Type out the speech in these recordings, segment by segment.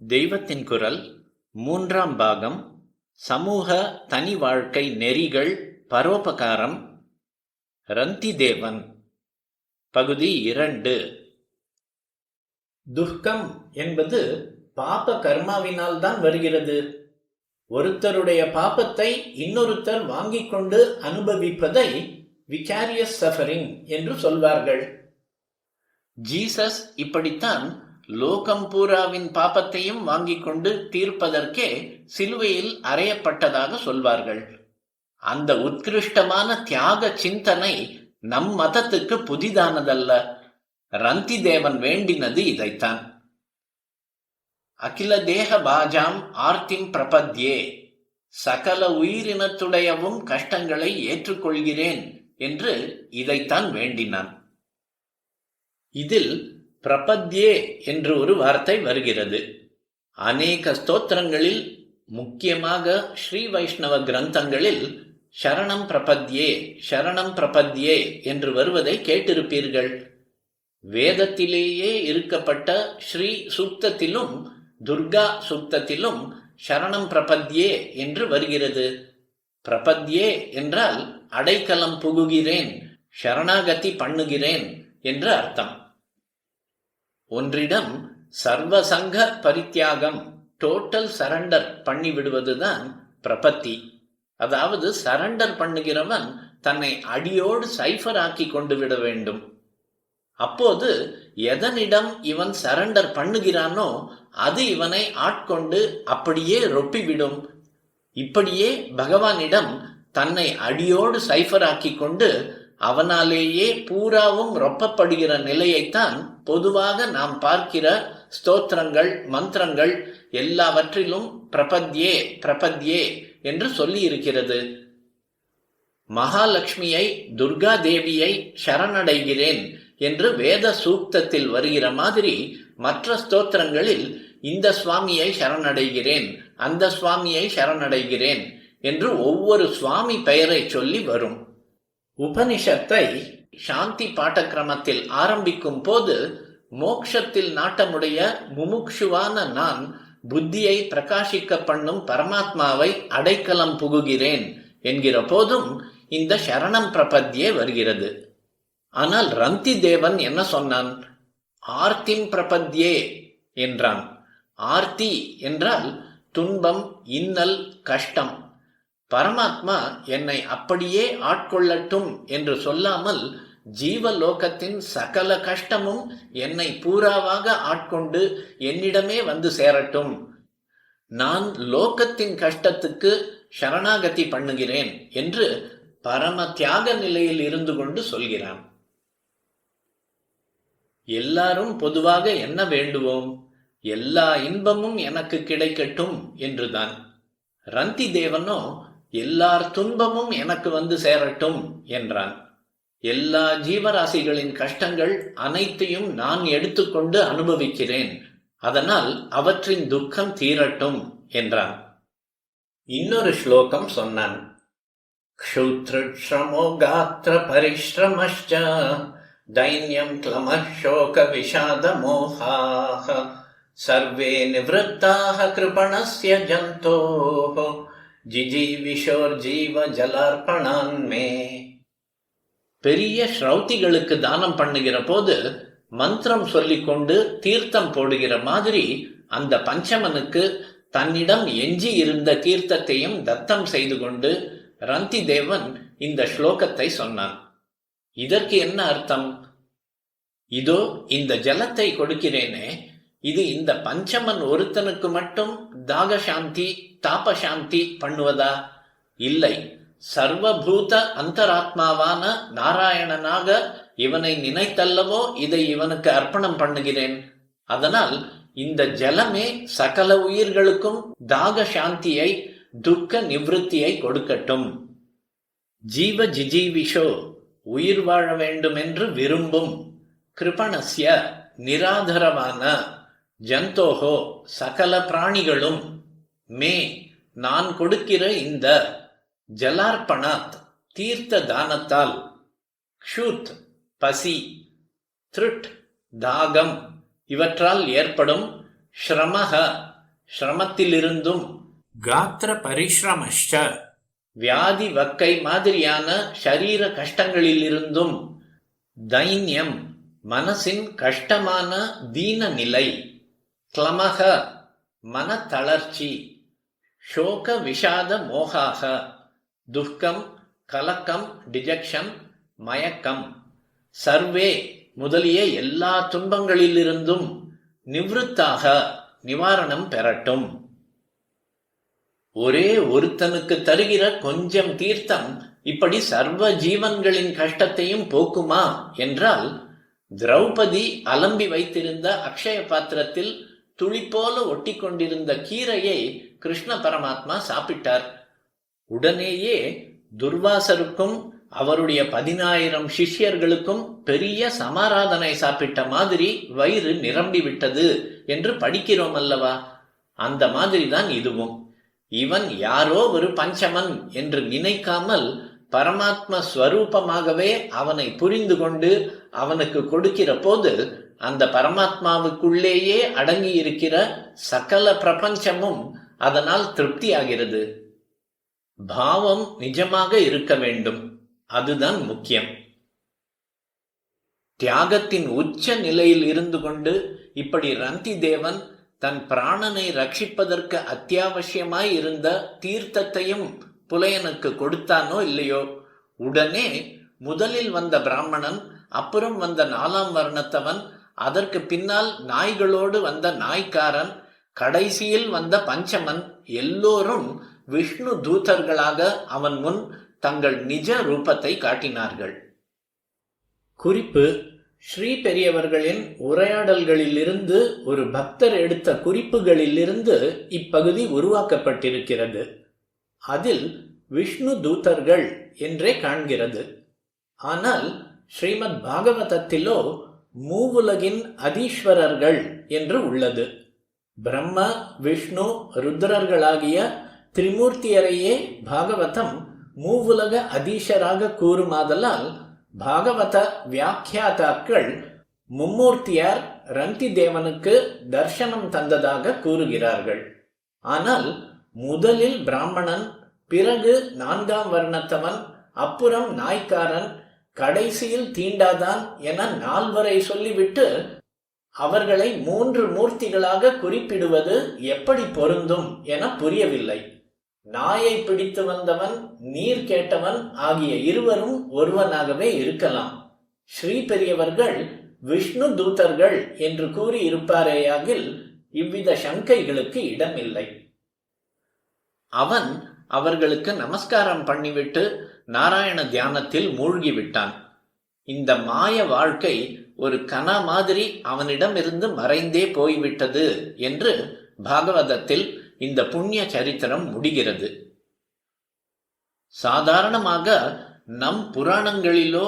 தெய்வத்தின் குரல் 3ஆம் பாகம். சமூக தனி வாழ்க்கை நெறிகள் பரோபகாரம். ரந்திதேவன். பகுதி 2. துக்கம் என்பது பாப கர்மாவினால் தான் வருகிறது. ஒருத்தருடைய பாபத்தை இன்னொருத்தர் வாங்கிக் கொண்டு அனுபவிப்பதை விகாரியஸ் சஃபரிங் என்று சொல்வார்கள். ஜீசஸ் இப்படித்தான் லோகம் பூராவின் பாபத்தையும் வாங்கிக் கொண்டு தீர்ப்பதற்கே சிலுவையில் அறையப்பட்டதாக சொல்வார்கள். அந்த உத்கிருஷ்டமான தியாக சிந்தனை நம் மதத்துக்கு புதிதானதல்ல. ரந்திதேவன் வேண்டினது இதைத்தான். அகில தேக பாஜாம் ஆர்த்திம் பிரபத்யே, சகல உயிரினத்துடையவும் கஷ்டங்களை ஏற்றுக்கொள்கிறேன் என்று இதைத்தான் வேண்டினான். இதில் பிரபத்யே என்று ஒரு வார்த்தை வருகிறது. அநேக ஸ்தோத்திரங்களில், முக்கியமாக ஸ்ரீ வைஷ்ணவ கிரந்தங்களில் சரணம் பிரபத்யே சரணம் பிரபத்யே என்று வருவதை கேட்டிருப்பீர்கள். வேதத்திலேயே இருக்கப்பட்ட ஸ்ரீ சூக்தத்திலும் துர்கா சூக்தத்திலும் சரணம் பிரபத்யே என்று வருகிறது. பிரபத்யே என்றால் அடைக்கலம் புகுகிறேன், சரணாகதி பண்ணுகிறேன் என்று அர்த்தம். ஒன்றிடம் சர்வசங்க பரித்தியாகம், டோட்டல் சரண்டர் பண்ணிவிடுவதுதான் பிரபத்தி. அதாவது சரண்டர் பண்ணுகிறவன் தன்னை அடியோடு சைஃபர் ஆக்கி கொண்டு விட வேண்டும். அப்போது எதனிடம் இவன் சரண்டர் பண்ணுகிறானோ அது இவனை ஆட்கொண்டு அப்படியே ரொப்பிவிடும். இப்படியே பகவானிடம் தன்னை அடியோடு சைஃபர் ஆக்கி கொண்டு அவனாலேயே பூராவும் ரொப்பப்படுகிற நிலையைத்தான் பொதுவாக நாம் பார்க்கிற ஸ்தோத்திரங்கள் மந்திரங்கள் எல்லாவற்றிலும் பிரபத்யே பிரபத்யே என்று சொல்லி இருக்கிறது. மகாலட்சுமியை, துர்கா தேவியை சரணடைகிறேன் என்று வேத சூக்தத்தில் வருகிற மாதிரி மற்ற ஸ்தோத்திரங்களில் இந்த சுவாமியை சரணடைகிறேன், அந்த சுவாமியை சரணடைகிறேன் என்று ஒவ்வொரு சுவாமி பெயரை சொல்லி வரும். உபனிஷத்தை சாந்தி பாட்டக்கிரமத்தில் ஆரம்பிக்கும் போது மோக்ஷத்தில் நாட்டமுடைய முமுக்ஷுவான நான் புத்தியை பிரகாசிக்க பண்ணும் பரமாத்மாவை அடைக்கலம் புகுகிறேன் என்கிற போதும் இந்த சரணம் பிரபத்யே வருகிறது. ஆனால் ரந்திதேவன் என்ன சொன்னான்? ஆர்த்திம் பிரபத்யே என்றான். ஆர்த்தி என்றால் துன்பம், இன்னல், கஷ்டம். பரமாத்மா என்னை அப்படியே ஆட்கொள்ளட்டும் என்று சொல்லாமல் ஜீவலோகத்தின் சகல கஷ்டமும் என்னை பூராவாக ஆட்கொண்டு என்னிடமே வந்து சேரட்டும். நான் லோகத்தின் கஷ்டத்துக்கு சரணாகதி பண்ணுகிறேன் என்று பரம தியாக நிலையில் இருந்து கொண்டு சொல்கிறான். எல்லாரும் பொதுவாக என்ன வேண்டுவோம்? எல்லா இன்பமும் எனக்கு கிடைக்கட்டும் என்றுதான். ரந்திதேவனோ எல்லார் துன்பமும் எனக்கு வந்து சேரட்டும் என்றான். எல்லா ஜீவராசிகளின் கஷ்டங்கள் அனைத்தையும் நான் எடுத்துக்கொண்டு அனுபவிக்கிறேன், அதனால் அவற்றின் துக்கம் தீரட்டும் என்றான். இன்னொரு ஸ்லோகம் சொன்னான். க்ஷுத்ருஷ்ரமோ காத்ர பரிஷ்ரமஷ்ச தைன்யம் க்ளமஷ் சோக விஷாத மோஹாஹ சர்வே நிவ்ருத்தாக கிருபணஸ்ய ஜந்தோஹ ஜிஜீவிஷோர் ஜீவ ஜலார்ப்பணான்மே. பெரிய ஸ்ரௌதிகளுக்கு தானம் பண்ணுகிற போது மந்திரம் சொல்லிக்கொண்டு தீர்த்தம் போடுகிற மாதிரி அந்த பஞ்சமனுக்கு தன்னிடம் எஞ்சி இருந்த தீர்த்தத்தையும் தத்தம் செய்து கொண்டு ரந்திதேவன் இந்த ஸ்லோகத்தை சொன்னான். இதற்கு என்ன அர்த்தம்? இதோ இந்த ஜலத்தை கொடுக்கிறேனே, இது இந்த பஞ்சமன் ஒருத்தனுக்கு மட்டும் தாகசாந்தி தாபசாந்தி பண்ணுவதா? இல்லை, சர்வபூத அந்தராத்மாவான நாராயணனாக இவனை நினைத்தல்லவோ இதை இவனுக்கு அர்ப்பணம் பண்ணுகிறேன். அதனால் இந்த ஜலமே சகல உயிர்களுக்கும் தாக சாந்தியை, துக்க நிவிருத்தியை கொடுக்கட்டும். ஜீவ ஜிஜீவிஷோ உயிர் வாழ வேண்டுமென்று விரும்பும், கிருபணஸ்ய நிராதரவான, ஜந்தோஹோ சகல பிராணிகளும், மே நான் கொடுக்கிற இந்த ஜலார்ப்பணாத் தீர்த்த தானத்தால், க்ஷுத் பசி, திருட் தாகம் இவற்றால் ஏற்படும் ஸ்ரமஹ சிரமத்திலிருந்தும், காத்திர பரிஷ்ரமஷ்ட வியாதி வக்கை மாதிரியான ஷரீர கஷ்டங்களிலிருந்தும், தைன்யம் மனசின் கஷ்டமான தீன நிலை, கிளமக மனத்தளர்ச்சி, சோக விஷாத மோகாக துக்கம், கலக்கம், டிஜெக்ஷன், மயக்கம், சர்வே முதலிய எல்லா துன்பங்களிலிருந்தும் நிவிருத்தாக நிவாரணம் பெறட்டும். ஒரே ஒருத்தனுக்கு தருகிற கொஞ்சம் தீர்த்தம் இப்படி சர்வ ஜீவன்களின் கஷ்டத்தையும் போக்குமா என்றால், திரௌபதி அலம்பி வைத்திருந்த அக்ஷய பாத்திரத்தில் துளி போல ஒட்டி கொண்டிருந்த கீரையை கிருஷ்ண பரமாத்மா சாப்பிட்டார். உடனேயே துர்வாசருக்கும் அவருடைய 10,000 சிஷ்யர்களுக்கும் பெரிய சமாராதனை சாப்பிட்ட மாதிரி வயிறு நிரம்பி விட்டது என்று படிக்கிறோம் அல்லவா? அந்த மாதிரிதான் இதுவும். இவன் யாரோ ஒரு பஞ்சமன் என்று நினைக்காமல் பரமாத்ம ஸ்வரூபமாகவே அவனை புரிந்து கொண்டு அவனுக்கு கொடுக்கிற போது, அந்த பரமாத்மாவுக்குள்ளேயே அடங்கி இருக்கிற சகல பிரபஞ்சமும் அதனால் திருப்தியாகிறது. பாவம் நிஜமாக இருக்க வேண்டும், அதுதான் முக்கியம். தியாகத்தின் உச்ச நிலையில் இருந்து கொண்டு இப்படி ரந்தி தேவன் தன் பிராணனை ரட்சிப்பதற்கு அத்தியாவசியமாய் இருந்த தீர்த்தத்தையும் புலையனுக்கு கொடுத்தானோ இல்லையோ, உடனே முதலில் வந்த பிராமணன், அப்புறம் வந்த 4ஆம் வர்ணத்தவன், அதற்கு பின்னால் நாய்களோடு வந்த நாய்க்காரன், கடைசியில் வந்த பஞ்சமன் எல்லோரும் விஷ்ணு தூதர்களாக அவன் முன் தங்கள் நிஜ ரூபத்தை காட்டினார்கள். குறிப்பு: ஸ்ரீ பெரியவர்களின் உரையாடல்களிலிருந்து ஒரு பக்தர் எடுத்த குறிப்புகளிலிருந்து இப்பகுதி உருவாக்கப்பட்டிருக்கிறது. அதில் விஷ்ணு தூதர்கள் என்றே காண்கிறது. ஆனால் ஸ்ரீமத் பாகவதத்திலோ மூவுலகின் அதீஸ்வரர்கள் என்று உள்ளது. பிரம்ம விஷ்ணு ருத்ரர்களாகிய திரிமூர்த்தியரையே பாகவதம் மூவுலக அதீஷராக கூறுமாதலால் பாகவத வியாக்கியாதாக்கள் மும்மூர்த்தியார் ரந்தி தேவனுக்கு தர்சனம் தந்ததாக கூறுகிறார்கள். ஆனால் முதலில் பிராமணன், பிறகு 4ஆம் வர்ணத்தவன், அப்புறம் நாய்க்காரன், கடைசியில் தீண்டாதான் என 4 சொல்லிவிட்டு அவர்களை 3 மூர்த்திகளாக குறிப்பிடுவது எப்படி பொருந்தும் என புரியவில்லை. நாயை பிடித்து வந்தவன், நீர் கேட்டவன் ஆகிய இருவரும் ஒருவனாகவே இருக்கலாம். ஸ்ரீ பெரியவர்கள் விஷ்ணு தூதர்கள் என்று கூறி இருப்பாரேயாகில் இவ்வித சங்கைகளுக்கு இடமில்லை. அவன் அவர்களுக்கு நமஸ்காரம் பண்ணிவிட்டு நாராயண தியானத்தில் மூழ்கிவிட்டான். இந்த மாய வாழ்க்கை ஒரு கனா மாதிரி அவனிடமிருந்து மறைந்தே போய்விட்டது என்று பாகவதத்தில் இந்த புண்ணிய சரித்திரம் முடிகிறது. சாதாரணமாக நம் புராணங்களிலோ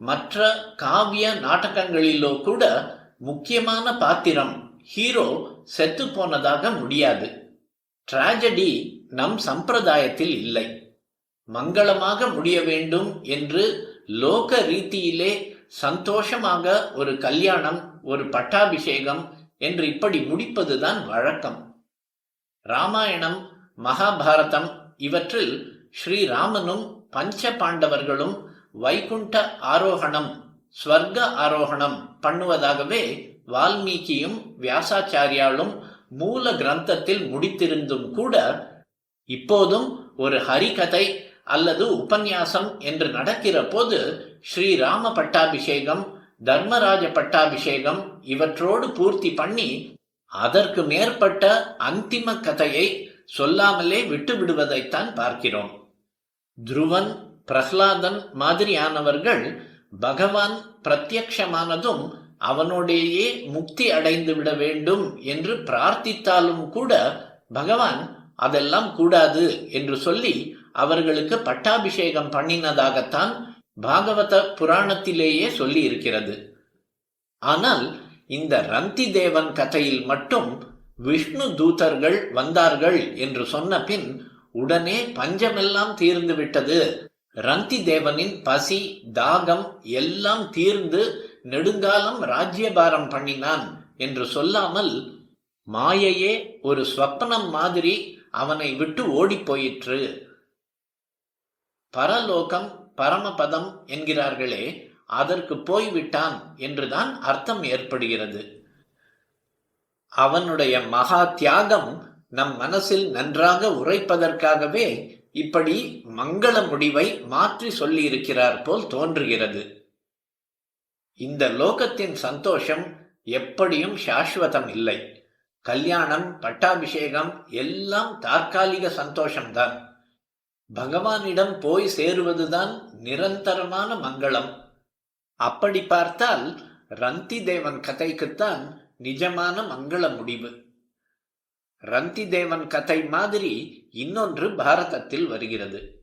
மற்ற காவிய நாடகங்களிலோ கூட முக்கியமான பாத்திரம், ஹீரோ செத்து போனதாக முடியாது. டிராஜடி நம் சம்பிரதாயத்தில் இல்லை. மங்களமாக முடிய வேண்டும் என்று லோக ரீதியிலே சந்தோஷமாக ஒரு கல்யாணம், ஒரு பட்டாபிஷேகம் என்று இப்படி முடிப்பதுதான் வழக்கம். ராமாயணம், மகாபாரதம் இவற்றில் ஸ்ரீராமனும் பஞ்ச பாண்டவர்களும் வைகுண்ட ஆரோகணம், ஸ்வர்க ஆரோகணம் பண்ணுவதாகவே வால்மீகியும் வியாசாச்சாரியாலும் மூல கிரந்தத்தில் முடித்திருந்தும் கூட, இப்போதும் ஒரு ஹரிகதை அல்லது உபன்யாசம் என்று நடக்கிற போது ஸ்ரீராம பட்டாபிஷேகம், தர்மராஜ பட்டாபிஷேகம் இவற்றோடு பூர்த்தி பண்ணி அதற்கு மேற்பட்ட அந்திம கதையை சொல்லாமலே விட்டு விடுவதைத்தான் பார்க்கிறோம். துருவன், பிரஹ்லாதன் மாதிரியானவர்கள் பகவான் பிரத்யக்ஷமானதும் அவனோடேயே முக்தி அடைந்து விட வேண்டும் என்று பிரார்த்தித்தாலும் கூட பகவான் அதெல்லாம் கூடாது என்று சொல்லி அவர்களுக்கு பட்டாபிஷேகம் பண்ணினதாகத்தான் பாகவத புராணத்திலேயே சொல்லி இருக்கிறது. ஆனால் இந்த ரந்தி தேவன் கதையில் மட்டும் விஷ்ணு தூதர்கள் வந்தார்கள் என்று சொன்ன பின் உடனே பஞ்சமெல்லாம் தீர்ந்து விட்டது, ரந்தி தேவனின் பசி தாகம் எல்லாம் தீர்ந்து நெடுங்காலம் ராஜ்யபாரம் பண்ணினான் என்று சொல்லாமல் மாயையே ஒரு ஸ்வப்னம் மாதிரி அவனை விட்டு ஓடிப் போயிற்று. பரலோகம் பரமபதம் என்கிறார்களே, அதற்கு போய்விட்டான் என்றுதான் அர்த்தம் ஏற்படுகிறது. அவனுடைய மகா தியாகம் நம் மனசில் நன்றாக உரைப்பதற்காகவே இப்படி மங்கள முடிவை மாற்றி சொல்லியிருக்கிறார் போல் தோன்றுகிறது. இந்த லோகத்தின் சந்தோஷம் எப்படியும் சாஸ்வதம் இல்லை. கல்யாணம், பட்டாபிஷேகம் எல்லாம் தற்காலிக சந்தோஷம்தான். பகவானிடம் போய் சேருவதுதான் நிரந்தரமான மங்களம். அப்படி பார்த்தால் ரந்தி தேவன் கதைக்குத்தான் நிஜமான மங்கள முடிவு. ரந்தி தேவன் கதை மாதிரி இன்னொன்று பாரதத்தில் வருகிறது.